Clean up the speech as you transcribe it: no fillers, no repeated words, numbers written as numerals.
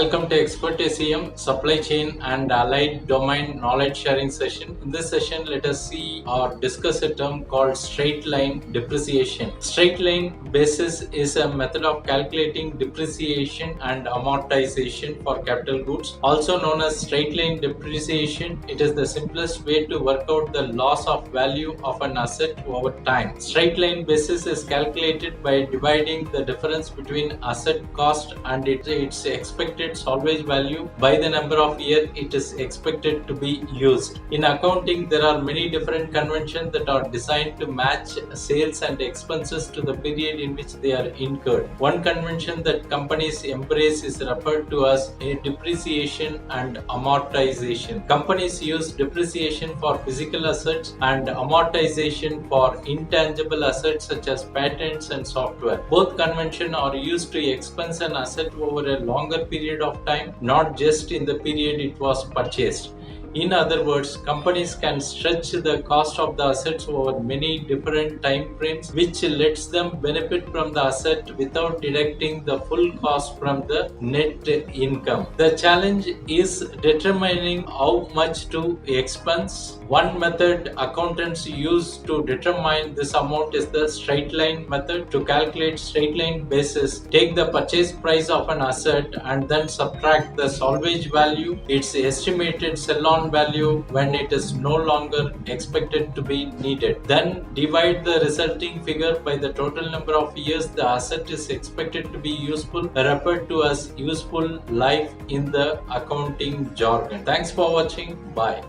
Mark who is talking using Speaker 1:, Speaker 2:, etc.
Speaker 1: Welcome to Expert SEM Supply Chain and Allied Domain Knowledge Sharing session. In this session, let us see or discuss a term called straight line depreciation. Straight line basis is a method of calculating depreciation and amortization for capital goods, also known as straight line depreciation. It is the simplest way to work out the loss of value of an asset over time. Straight line basis is calculated by dividing the difference between asset cost and its expected salvage value by the number of years it is expected to be used. In accounting, there are many different conventions that are designed to match sales and expenses to the period in which they are incurred. One convention that companies embrace is referred to as a depreciation and amortization. Companies use depreciation for physical assets and amortization for intangible assets such as patents and software. Both conventions are used to expense an asset over a longer period of time, not just in the period it was purchased. In other words, companies can stretch the cost of the assets over many different time frames, which lets them benefit from the asset without deducting the full cost from the net income. The challenge is determining how much to expense. One method accountants use to determine this amount is the straight line method. To calculate straight line basis, take the purchase price of an asset and then subtract the salvage value, its estimated sell-on value when it is no longer expected to be needed. Then divide the resulting figure by the total number of years the asset is expected to be useful, referred to as useful life in the accounting jargon. Thanks for watching. Bye.